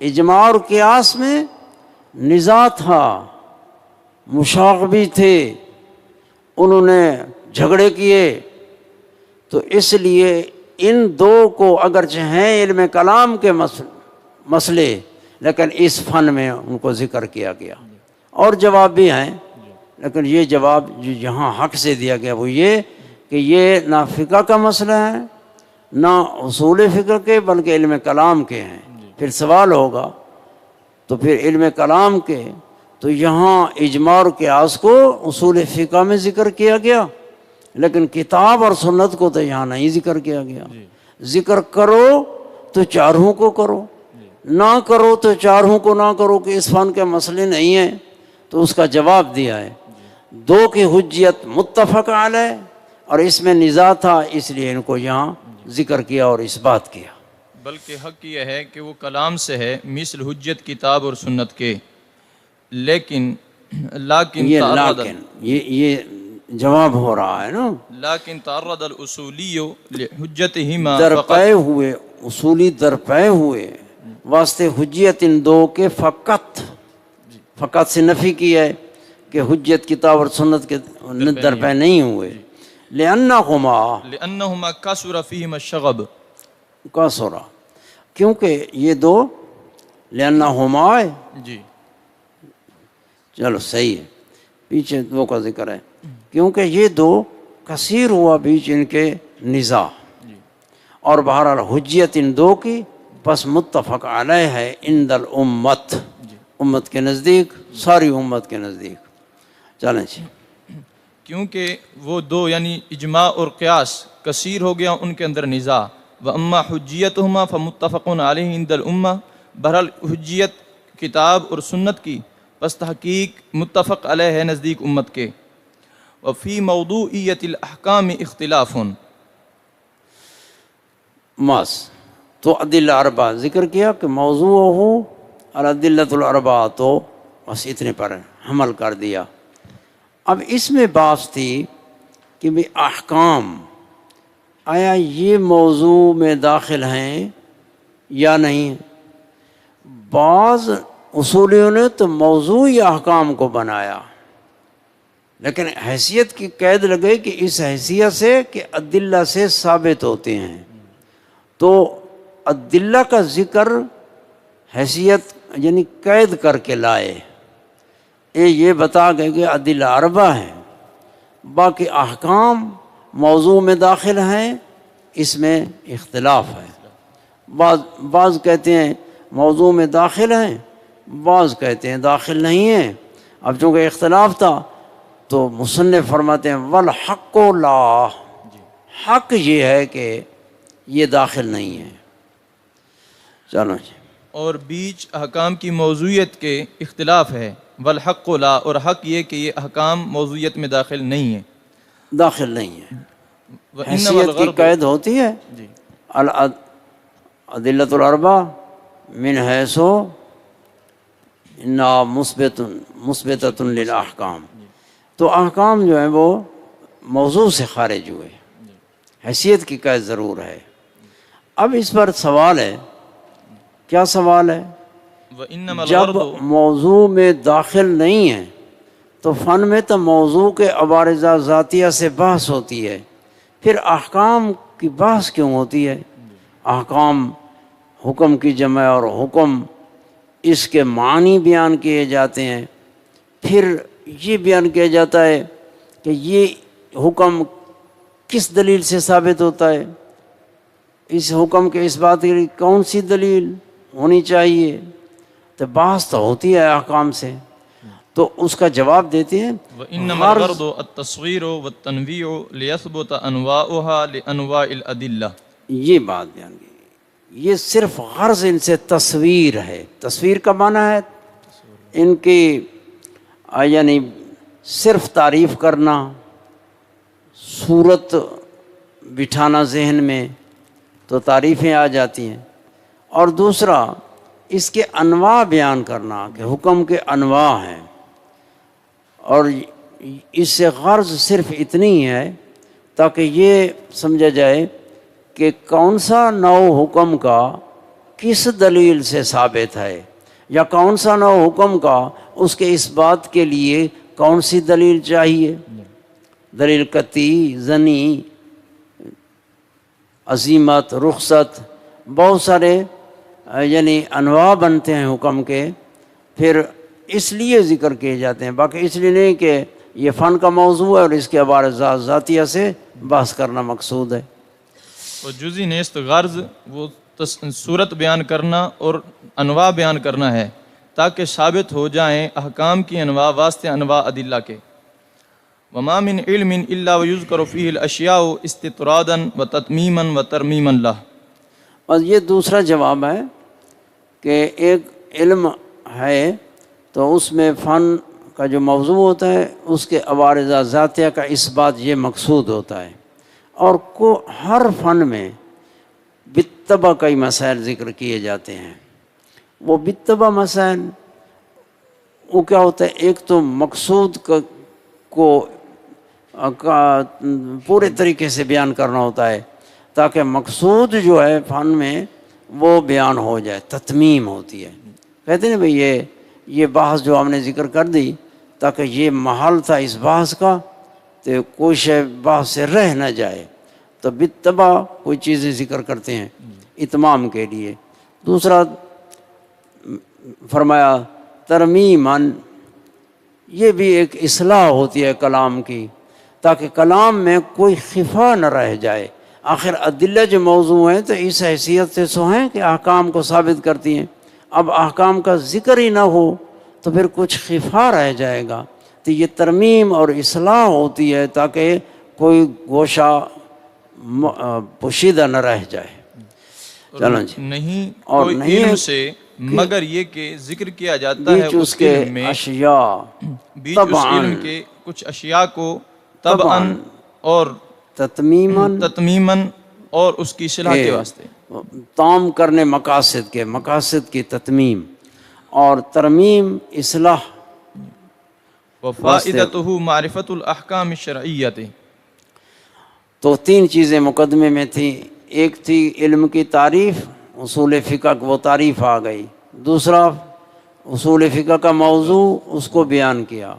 اجماع اور قیاس میں نزاع تھا، مشاغبی تھے، انہوں نے جھگڑے کیے. تو اس لیے ان دو کو اگرچہ ہیں علم کلام کے مسئلے، لیکن اس فن میں ان کو ذکر کیا گیا. اور جواب بھی ہیں، لیکن یہ جواب جو یہاں حق سے دیا گیا وہ یہ کہ یہ نہ فقہ کا مسئلہ ہے نہ اصول فقہ کے بلکہ علم کلام کے ہیں. پھر سوال ہوگا تو پھر علم کلام کے تو یہاں اجماع اور قیاس کو اصول فقہ میں ذکر کیا گیا، لیکن کتاب اور سنت کو تو یہاں نہیں ذکر کیا گیا. ذکر کرو تو چاروں کو کرو، نہ کرو تو چاروں کو نہ کرو کہ اس فن کے مسئلے نہیں ہیں. تو اس کا جواب دیا ہے. دو کی حجیت متفق علیہ اور اس میں نزاع تھا، اس لیے ان کو یہاں ذکر کیا اور اس بات کیا. بلکہ حق یہ ہے کہ وہ کلام سے ہے مثل حجت کتاب اور سنت کے، لیکن یہ جواب ہو رہا ہے نا. لیکن تعرض الاصولی لحجتہما درپے ہوئے اصولی درپے ہوئے واسطے حجیت ان دو کے فقط سے نفی کی ہے کہ حجت کتاب اور سنت کے درپے نہیں ہوئے. لأنہما کثر فیہما الشغب، کثر کیونکہ یہ دو لأنہما ہے. جی چلو صحیح ہے، پیچھے دو کا ذکر ہے کیونکہ یہ دو کثیر ہوا بیچ ان کے نزاع. اور بہرحال حجیت ان دو کی پس متفق علیہ ہے عند الامت، امت کے نزدیک، ساری امت کے نزدیک. چلیں جی. کیونکہ وہ دو یعنی اجماع اور قیاس کثیر ہو گیا ان کے اندر نزاع. واما حجیتہما فمتفق علیہ عند الامہ، بہرحال حجیت کتاب اور سنت کی پس تحقیق متفق علیہ ہے نزدیک امت کے. وفی موضوعیت الاحکام اختلاف، تو ادلہ اربع ذکر کیا کہ موضوع ہو الادلۃ الاربعہ، تو بس اتنے پر حمل کر دیا. اب اس میں بات تھی کہ بھی احکام آیا یہ موضوع میں داخل ہیں یا نہیں. بعض اصولیوں نے تو موضوعی احکام کو بنایا، لیکن حیثیت کی قید لگے کہ اس حیثیت سے کہ ادلہ سے ثابت ہوتے ہیں. تو ادلہ کا ذکر حیثیت یعنی قید کر کے لائے، یہ بتا گئے کہ ادلہ اربع ہیں، باقی احکام موضوع میں داخل ہیں، اس میں اختلاف ہے. بعض کہتے ہیں موضوع میں داخل ہیں، بعض کہتے ہیں داخل نہیں ہیں. اب چونکہ اختلاف تھا تو مصنف فرماتے ہیں والحق لا، حق یہ ہے کہ یہ داخل نہیں ہے. چلو جی. اور بیچ احکام کی موضوعیت کے اختلاف ہے. والحق لا، اور حق یہ کہ یہ احکام موضوعیت میں داخل نہیں ہیں، داخل نہیں ہے. حیثیت کی قید ہوتی ہے. الادلۃ الاربع من حیث انہا مثبتۃ للاحکام، تو احکام جو ہیں وہ موضوع سے خارج ہوئے، حیثیت کی قید ضرور ہے. اب اس پر سوال ہے، کیا سوال ہے؟ جب موضوع میں داخل نہیں ہے تو فن میں تو موضوع کے عوارضہ ذاتیہ سے بحث ہوتی ہے، پھر احکام کی بحث کیوں ہوتی ہے؟ احکام حکم کی جمع اور حکم اس کے معنی بیان کیے جاتے ہیں. پھر یہ بیان کیا جاتا ہے کہ یہ حکم کس دلیل سے ثابت ہوتا ہے، اس حکم کے اس بات کی کون سی دلیل ہونی چاہیے. تو بحث تو ہوتی ہے احکام سے. تو اس کا جواب دیتے ہیں وَإِنَّمَا الْغَرْضُ التَّصْغِيرُ وَالتَّنْوِيعُ لِيَثْبُتَ أَنْوَاؤُهَا لِأَنْوَاءِ الْأَدِلَّةِ. یہ بات بیان کی، یہ صرف غرض ان سے تصویر ہے. تصویر کا معنی ہے ان کی یعنی صرف تعریف کرنا، صورت بٹھانا ذہن میں تو تعریفیں آ جاتی ہیں. اور دوسرا اس کے انواع بیان کرنا کہ حکم کے انواع ہیں. اور اس سے غرض صرف اتنی ہے تاکہ یہ سمجھا جائے کہ کون سا نوع حکم کا کس دلیل سے ثابت ہے، یا کون سا نوع حکم کا اس کے اس بات کے لیے کون سی دلیل چاہیے. دلیل قطعی، ظنی، عزیمت، رخصت، بہت سارے یعنی انواع بنتے ہیں حکم کے، پھر اس لیے ذکر کیے جاتے ہیں. باقی اس لیے نہیں کہ یہ فن کا موضوع ہے اور اس کے بارے ذاتیہ سے بحث کرنا مقصود ہے۔ اور جزی نیست غرض وہ صورت بیان کرنا اور انواع بیان کرنا ہے تاکہ ثابت ہو جائیں احکام کی انواع واسطے انواع ادلہ کے۔ وما من علم الا ويذكر فيه الاشیاء استطرادا وتتمیما وترمیما له۔ اور یہ دوسرا جواب ہے کہ ایک علم ہے تو اس میں فن کا جو موضوع ہوتا ہے اس کے عوارض ذاتیہ کا اس بات یہ مقصود ہوتا ہے، اور ہر فن میں بالطبع کئی مسائل ذکر کیے جاتے ہیں۔ وہ بالطبع مسائل وہ کیا ہوتا ہے، ایک تو مقصود کو پورے طریقے سے بیان کرنا ہوتا ہے تاکہ مقصود جو ہے فن میں وہ بیان ہو جائے، تتمیم ہوتی ہے۔ کہتے ہیں بھئی یہ بحث جو ہم نے ذکر کر دی تاکہ یہ محل تھا اس بحث کا تو کوئی شے بحث سے رہ نہ جائے، تو بالطبع کوئی چیزیں ذکر کرتے ہیں اتمام کے لیے۔ دوسرا فرمایا ترمیماً، یہ بھی ایک اصلاح ہوتی ہے کلام کی تاکہ کلام میں کوئی خفا نہ رہ جائے۔ آخر ادلہ جو موضوع ہیں تو اس حیثیت سے سو ہیں کہ احکام کو ثابت کرتی ہیں، اب احکام کا ذکر ہی نہ ہو تو پھر کچھ خفا رہ جائے گا، تو یہ ترمیم اور اصلاح ہوتی ہے تاکہ کوئی گوشہ پوشیدہ نہ رہ جائے۔ چلو جی، نہیں اور کوئی نہیں علم سے مگر یہ کہ ذکر کیا جاتا ہے بیچ اس کے علم میں اشیاء بیچ اس علم کے کچھ اشیاء کو طبعاً اور تتمیماً اور اس کی اصلاح کے واسطے، تام کرنے مقاصد کی تتمیم اور ترمیم اصلاح۔ وفائدتہ معرفت الاحکام الشرعیۃ۔ تو تین چیزیں مقدمے میں تھیں، ایک تھی علم کی تعریف، اصول فقہ کی وہ تعریف آ گئی، دوسرا اصول فقہ کا موضوع اس کو بیان کیا۔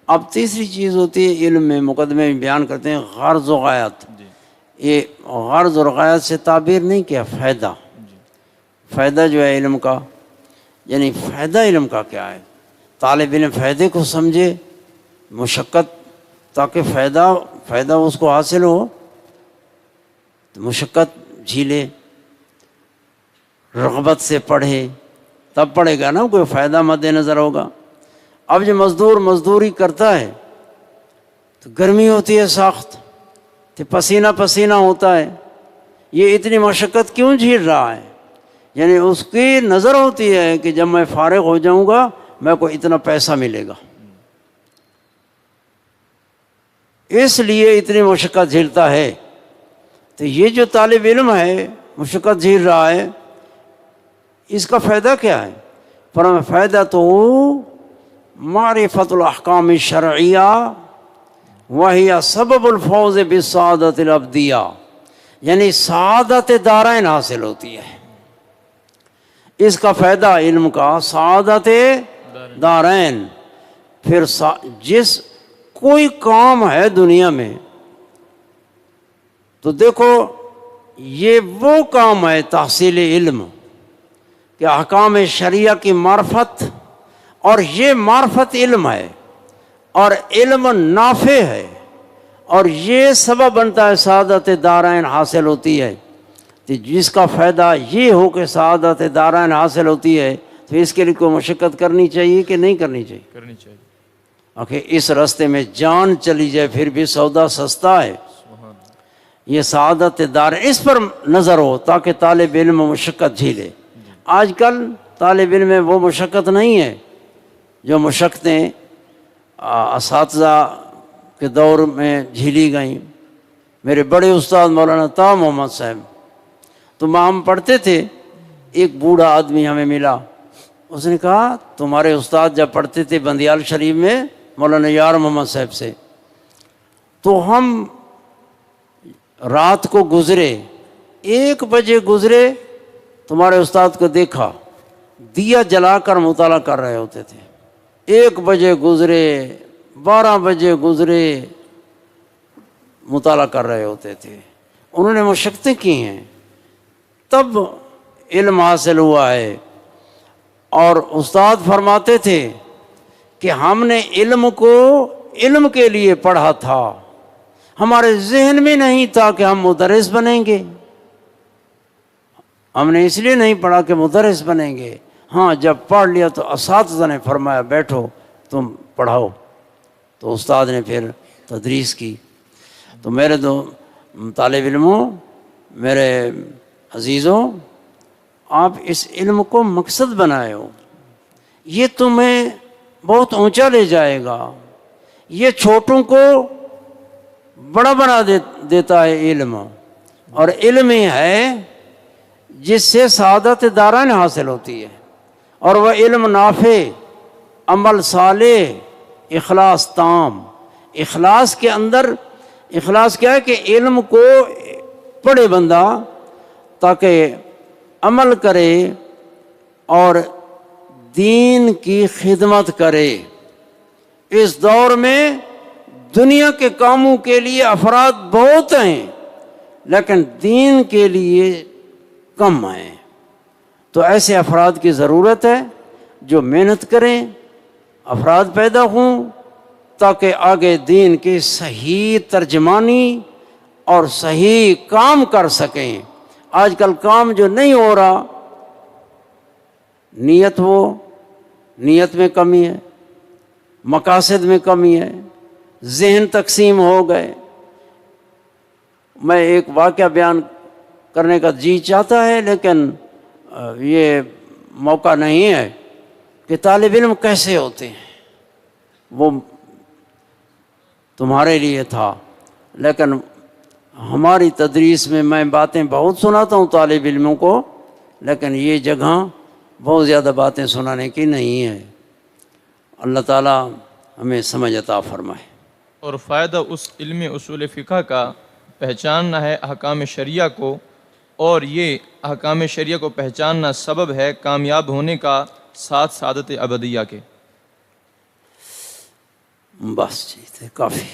اب تیسری چیز ہوتی ہے علم میں مقدمے میں بیان کرتے ہیں غرض و غایت۔ یہ غرض اور غایت سے تعبیر نہیں کیا، فائدہ جو ہے علم کا، یعنی فائدہ علم کا کیا ہے، طالب علم فائدے کو سمجھے، مشقت تاکہ فائدہ اس کو حاصل ہو تو مشقت جھیلے، رغبت سے پڑھے، تب پڑھے گا نا کوئی فائدہ مد نظر ہوگا۔ اب جو مزدور مزدوری کرتا ہے تو گرمی ہوتی ہے سخت، تو پسینہ ہوتا ہے، یہ اتنی مشقت کیوں جھیل رہا ہے؟ یعنی اس کی نظر ہوتی ہے کہ جب میں فارغ ہو جاؤں گا میں کو اتنا پیسہ ملے گا، اس لیے اتنی مشقت جھیلتا ہے۔ تو یہ جو طالب علم ہے مشقت جھیل رہا ہے، اس کا فائدہ کیا ہے؟ فرمایا فائدہ تو معرفت الاحکام الشرعیہ وہی سبب الفوز بالسعادت الابدیہ، یعنی سعادت دارین حاصل ہوتی ہے۔ اس کا فائدہ علم کا سعادت دارین۔ پھر جس کوئی کام ہے دنیا میں تو دیکھو یہ وہ کام ہے تحصیل علم کہ احکام شریعہ کی معرفت، اور یہ معرفت علم ہے اور علم نافع ہے، اور یہ سبب بنتا ہے سعادت دارین حاصل ہوتی ہے۔ تو جس کا فائدہ یہ ہو کہ سعادت دارین حاصل ہوتی ہے تو اس کے لیے کوئی مشقت کرنی چاہیے کہ نہیں کرنی چاہیے؟ کرنی چاہیے۔ آخر اس راستے میں جان چلی جائے پھر بھی سودا سستا ہے۔ یہ سعادت دارین اس پر نظر ہو تاکہ طالب علم مشقت جھیلے۔ آج کل طالب علم میں وہ مشقت نہیں ہے جو مشقتیں اساتذہ کے دور میں جھیلی گئیں۔ میرے بڑے استاد مولانا طاہر محمد صاحب، تو ہم پڑھتے تھے، ایک بوڑھا آدمی ہمیں ملا، اس نے کہا تمہارے استاد جب پڑھتے تھے بندیال شریف میں مولانا یار محمد صاحب سے، تو ہم رات کو گزرے 1 بجے گزرے، تمہارے استاد کو دیکھا دیا جلا کر مطالعہ کر رہے ہوتے تھے، 1 بجے گزرے 12 بجے گزرے مطالعہ کر رہے ہوتے تھے۔ انہوں نے مشقتیں کی ہیں تب علم حاصل ہوا ہے۔ اور استاد فرماتے تھے کہ ہم نے علم کو علم کے لیے پڑھا تھا، ہمارے ذہن میں نہیں تھا کہ ہم مدرس بنیں گے، ہم نے اس لیے نہیں پڑھا کہ مدرس بنیں گے۔ ہاں جب پڑھ لیا تو اساتذہ نے فرمایا بیٹھو تم پڑھاؤ، تو استاد نے پھر تدریس کی۔ تو میرے دو طالب علموں، میرے عزیزوں، آپ اس علم کو مقصد بنائے ہو، یہ تمہیں بہت اونچا لے جائے گا، یہ چھوٹوں کو بڑا بنا دیتا ہے علم، اور علم ہی ہے جس سے سعادت دارین حاصل ہوتی ہے، اور وہ علم نافع، عمل صالح، اخلاص تام۔ اخلاص کے اندر، اخلاص کیا ہے کہ علم کو پڑھے بندہ تاکہ عمل کرے اور دین کی خدمت کرے۔ اس دور میں دنیا کے کاموں کے لیے افراد بہت ہیں لیکن دین کے لیے کم ہیں، تو ایسے افراد کی ضرورت ہے جو محنت کریں، افراد پیدا ہوں تاکہ آگے دین کی صحیح ترجمانی اور صحیح کام کر سکیں۔ آج کل کام جو نہیں ہو رہا، نیت میں کمی ہے، مقاصد میں کمی ہے، ذہن تقسیم ہو گئے۔ میں ایک واقعہ بیان کرنے کا جی چاہتا ہے لیکن یہ موقع نہیں ہے کہ طالب علم کیسے ہوتے ہیں، وہ تمہارے لیے تھا، لیکن ہماری تدریس میں میں باتیں بہت سناتا ہوں طالب علموں کو، لیکن یہ جگہ بہت زیادہ باتیں سنانے کی نہیں ہے۔ اللہ تعالیٰ ہمیں سمجھ عطا فرمائے۔ اور فائدہ اس علم اصول فقہ کا پہچاننا ہے احکام شریعہ کو، اور یہ احکام شریعہ کو پہچاننا سبب ہے کامیاب ہونے کا ساتھ سعادت ابدیہ کے۔ بس جی کافی۔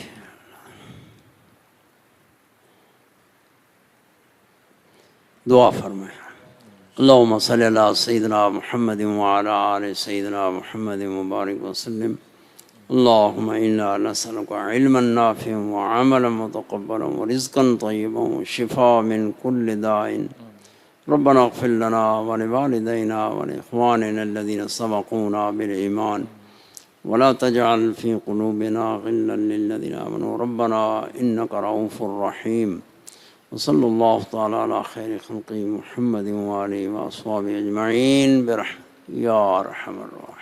دعا فرمائے۔ اللہم صلی اللہ سیدنا محمد وعلی آل سیدنا محمد مبارک وسلم۔ اللہم انا نسألک علما نافعا وعملا متقبلا ورزقا طیبا وشفاء من کل داء۔ ربنا اغفر لنا ولوالدينا ولإخواننا الذين سبقونا بالإيمان ولا تجعل في قلوبنا غلا للذين آمنوا ربنا إنك رؤوف رحيم۔ وصلى الله تعالى على خير خلقه محمد وآله وأصحابه أجمعين برحمتك يا أرحم الراحمين۔